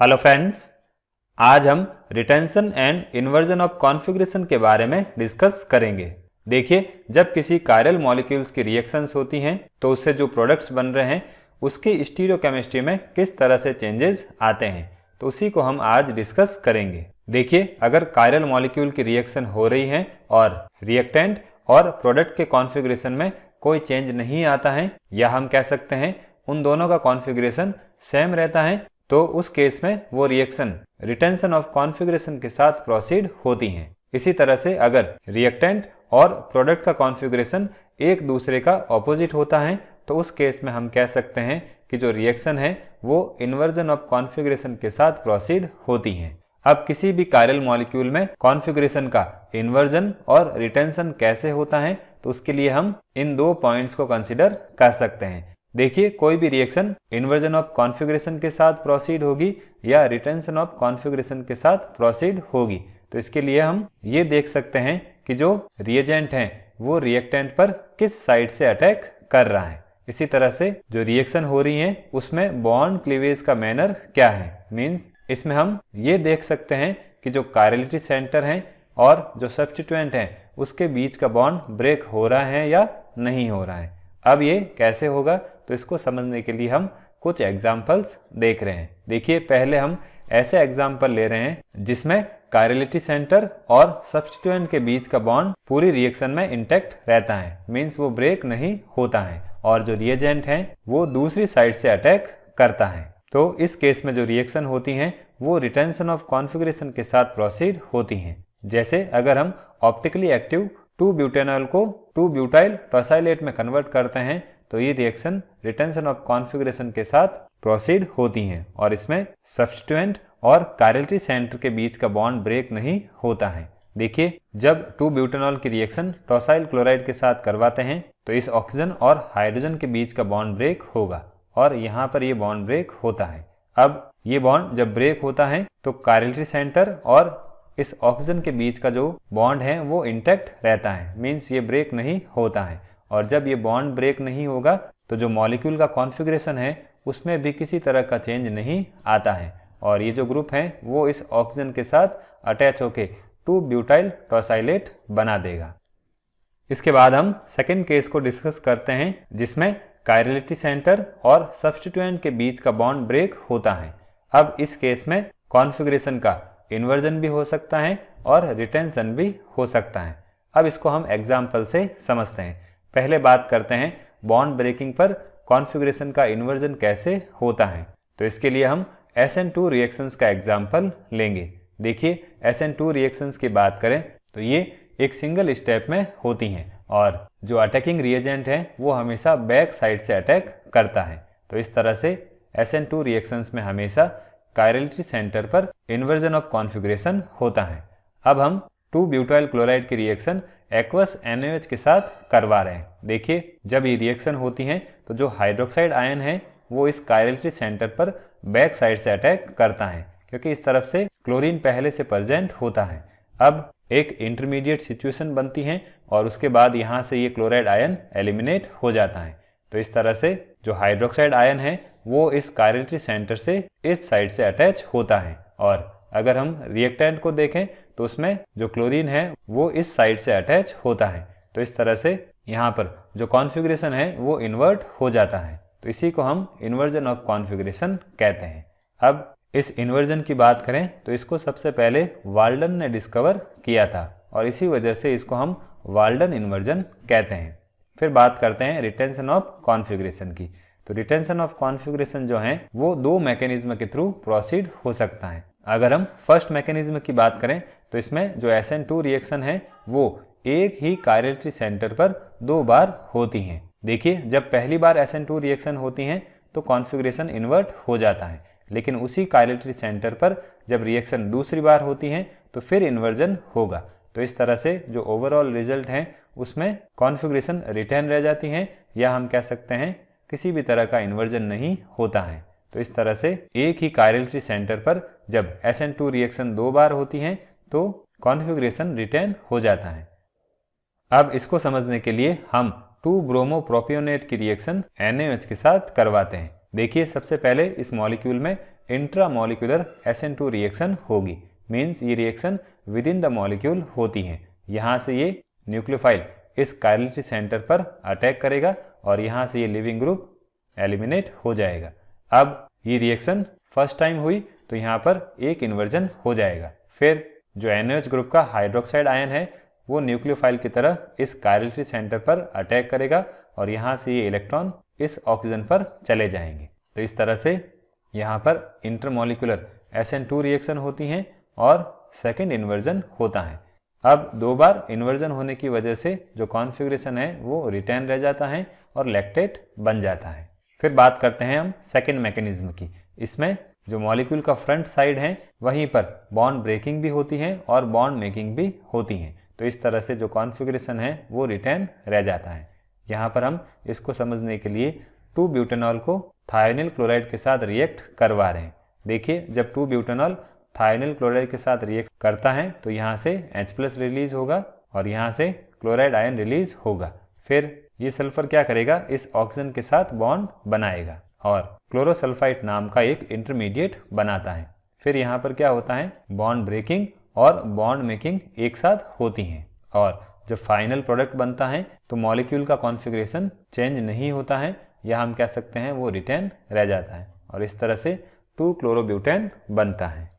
Hello friends, आज हम retention and inversion of configuration के बारे में डिस्कस करेंगे। देखिए, जब किसी कायरल मॉलिक्यूल्स की रिएक्शंस होती हैं तो उससे जो प्रोडक्ट्स बन रहे हैं उसकी स्टीरियोकेमिस्ट्री में किस तरह से चेंजेस आते हैं, तो उसी को हम आज डिस्कस करेंगे। देखिए, अगर कायरल मॉलिक्यूल की रिएक्शन हो रही है और रिएक्टेंट और प्रोडक्ट के कॉन्फ़िगरेशन में कोई चेंज नहीं आता है, या हम कह सकते हैं उन दोनों का कॉन्फ़िगरेशन सेम रहता है, तो उस केस में वो रिएक्शन रिटेंशन ऑफ कॉन्फ़िगरेशन के साथ प्रोसीड होती हैं। इसी तरह से अगर रिएक्टेंट और प्रोडक्ट का कॉन्फ़िगरेशन एक दूसरे का ऑपोजिट होता है तो उस केस में हम कह सकते हैं कि जो रिएक्शन है वो इन्वर्जन ऑफ कॉन्फ़िगरेशन के साथ प्रोसीड होती हैं। अब किसी भी कायरल मॉलिक्यूल में कॉन्फ़िगरेशन का इन्वर्जन और रिटेंशन कैसे होता है, तो उसके लिए हम इन दो पॉइंट्स को कंसिडर कर सकते हैं। देखिए, कोई भी रिएक्शन इन्वर्जन ऑफ कॉन्फ़िगरेशन के साथ प्रोसीड होगी या रिटेंशन ऑफ कॉन्फ़िगरेशन के साथ प्रोसीड होगी, तो इसके लिए हम ये देख सकते हैं कि जो रिएजेंट है वो रिएक्टेंट पर किस साइड से अटैक कर रहा है। इसी तरह से जो रिएक्शन हो रही है उसमें बॉन्ड क्लीवेज का मैनर क्या है, मीन्स इसमें हम ये देख सकते हैं कि जो कायरलिटी सेंटर है और जो सब्स्टिट्यूएंट है उसके बीच का बॉन्ड ब्रेक हो रहा है या नहीं हो रहा है। अब ये कैसे होगा, तो इसको समझने के लिए हम कुछ एग्जाम्पल्स देख रहे हैं। देखिए, पहले हम ऐसे एग्जाम्पल ले रहे हैं जिसमें कायरलिटी सेंटर और सब्स्टिट्यूएंट के बीच का बॉन्ड पूरी रिएक्शन में इंटैक्ट रहता है, मीन्स वो ब्रेक नहीं होता है, और जो रिएजेंट है वो दूसरी साइड से अटैक करता है। तो इस केस में जो रिएक्शन होती हैं वो रिटेंशन ऑफ कॉन्फ़िगरेशन के साथ प्रोसीड होती हैं। जैसे अगर हम ऑप्टिकली एक्टिव 2-ब्यूटेनॉल को 2-ब्यूटाइल टॉसाइलेट में कन्वर्ट करते हैं तो ये रिएक्शन रिटेंशन ऑफ कॉन्फ़िगरेशन के साथ प्रोसीड होती हैं, और इसमें सब्स्टिट्यूएंट और कायरलिटी सेंटर के बीच का बॉन्ड ब्रेक नहीं होता है। देखिए, जब 2-ब्यूटेनॉल की रिएक्शन टॉसाइल क्लोराइड के साथ करवाते हैं तो इस ऑक्सीजन और हाइड्रोजन के बीच का बॉन्ड ब्रेक होगा, और यहाँ पर ये बॉन्ड ब्रेक होता है। अब ये बॉन्ड जब ब्रेक होता है तो कायरलिटी सेंटर और इस ऑक्सीजन के बीच का जो बॉन्ड है वो इंटैक्ट रहता है, मीन्स ये ब्रेक नहीं होता है। और जब ये बॉन्ड ब्रेक नहीं होगा तो जो मॉलिक्यूल का कॉन्फ़िगरेशन है उसमें भी किसी तरह का चेंज नहीं आता है, और ये जो ग्रुप है वो इस ऑक्सीजन के साथ अटैच होके 2-ब्यूटाइल टॉसाइलेट बना देगा। इसके बाद हम सेकेंड केस को डिस्कस करते हैं जिसमें कायरलिटी सेंटर और सब्स्टिट्यूएंट के बीच का बॉन्ड ब्रेक होता है। अब इस केस में कॉन्फ़िगरेशन का इन्वर्जन भी हो सकता है और रिटेंशन भी हो सकता है। अब इसको हम एग्जाम्पल से समझते हैं। पहले बात करते हैं बॉन्ड ब्रेकिंग पर कॉन्फ़िगरेशन का इन्वर्जन कैसे होता है, तो इसके लिए हम SN2 रिएक्शंस का एग्जाम्पल लेंगे। देखिए, SN2 रिएक्शंस की बात करें तो ये एक सिंगल स्टेप में होती हैं, और जो अटैकिंग रिएजेंट है वो हमेशा बैक साइड से अटैक करता है। तो इस तरह से SN2 रिएक्शंस में हमेशा कायरलिटी सेंटर पर इन्वर्जन ऑफ कॉन्फ़िगरेशन होता है। अब हम 2-ब्यूटाइल क्लोराइड की रिएक्शन एक्वस NaOH के साथ करवा रहे हैं। देखिए, जब ये रिएक्शन होती है तो जो हाइड्रोक्साइड आयन है वो इस कायरलिटी सेंटर पर बैक साइड से अटैक करता है, क्योंकि इस तरफ से क्लोरीन पहले से प्रेजेंट होता है। अब एक इंटरमीडिएट सिचुएशन बनती है और उसके बाद यहाँ से ये क्लोराइड आयन एलिमिनेट हो जाता है। तो इस तरह से जो हाइड्रोक्साइड आयन है वो इस कायरलिटी सेंटर से इस साइड से अटैच होता है, और अगर हम रिएक्टेंट को देखें तो उसमें जो क्लोरीन है वो इस साइड से अटैच होता है। तो इस तरह से यहाँ पर जो कॉन्फ़िगरेशन है वो इन्वर्ट हो जाता है, तो इसी को हम इन्वर्जन ऑफ कॉन्फ़िगरेशन कहते हैं। अब इस इन्वर्जन की बात करें तो इसको सबसे पहले वाल्डन ने डिस्कवर किया था, और इसी वजह से इसको हम वाल्डन इन्वर्जन कहते हैं। फिर बात करते हैं रिटेंशन ऑफ कॉन्फ़िगरेशन की। तो रिटेंशन ऑफ कॉन्फ़िगरेशन जो है वो दो मैकेनिज्म के थ्रू प्रोसीड हो सकता है। अगर हम फर्स्ट मैकेनिज्म की बात करें तो इसमें जो SN2 रिएक्शन है वो एक ही कायरलिटी सेंटर पर 2 बार होती हैं। देखिए, जब पहली बार SN2 रिएक्शन होती हैं तो कॉन्फ़िगरेशन इन्वर्ट हो जाता है, लेकिन उसी कायरलिटी सेंटर पर जब रिएक्शन दूसरी बार होती है तो फिर इन्वर्जन होगा। तो इस तरह से जो ओवरऑल रिजल्ट है उसमें कॉन्फ़िगरेशन रिटेन रह जाती है, या हम कह सकते हैं किसी भी तरह का इन्वर्जन नहीं होता है। तो इस तरह से एक ही कायरलिटी सेंटर पर जब SN2 रिएक्शन 2 बार होती है तो कॉन्फ़िगरेशन रिटेन हो जाता है। अब इसको समझने के लिए हम 2-ब्रोमो प्रोपियोनेट की रिएक्शन NaOH के साथ करवाते हैं। देखिए, सबसे पहले इस मॉलिक्यूल में इंट्रामोलिकुलर SN2 रिएक्शन होगी। मीन्स ये reaction with in the molecule होती हैं। यहाँ से ये न्यूक्लियोफाइल इस कायरलिटी सेंटर पर अटैक करेगा और यहाँ से ये लिविंग ग्रुप एलिमिनेट हो जाएगा। अब ये रिएक्शन फर्स्ट टाइम हुई तो यहाँ पर एक इन्वर्जन हो जाएगा। फिर जो NaOH ग्रुप का हाइड्रोक्साइड आयन है वो न्यूक्लियोफाइल की तरह इस कायरलिटी सेंटर पर अटैक करेगा और यहाँ से ये इलेक्ट्रॉन इस ऑक्सीजन पर चले जाएंगे। तो इस तरह से यहाँ पर इंटरमोलिकुलर SN2 रिएक्शन होती हैं और सेकेंड इन्वर्जन होता है। अब दो बार इन्वर्जन होने की वजह से जो कॉन्फ़िगरेशन है वो रिटेन रह जाता है और लैक्टेट बन जाता है। फिर बात करते हैं हम सेकेंड मैकेनिज्म की। इसमें जो मॉलिक्यूल का फ्रंट साइड है वहीं पर बॉन्ड ब्रेकिंग भी होती है और बॉन्ड मेकिंग भी होती हैं। तो इस तरह से जो कॉन्फ़िगरेशन है वो रिटेन रह जाता है। यहाँ पर हम इसको समझने के लिए 2-ब्यूटेनॉल को थायोनिल क्लोराइड के साथ रिएक्ट करवा रहे हैं। देखिए, जब 2-ब्यूटेनॉल थायोनिल क्लोराइड के साथ रिएक्ट करता है तो यहाँ से H+ रिलीज होगा और यहाँ से क्लोराइड आयन रिलीज होगा। फिर ये सल्फर क्या करेगा, इस ऑक्सीजन के साथ बॉन्ड बनाएगा और क्लोरोसल्फाइड नाम का एक इंटरमीडिएट बनाता है। फिर यहाँ पर क्या होता है, बॉन्ड ब्रेकिंग और बॉन्ड मेकिंग एक साथ होती हैं और जब फाइनल प्रोडक्ट बनता है तो मॉलिक्यूल का कॉन्फ़िगरेशन चेंज नहीं होता है या हम कह सकते हैं वो रिटेन रह जाता है और इस तरह से 2-क्लोरोब्यूटेन बनता है।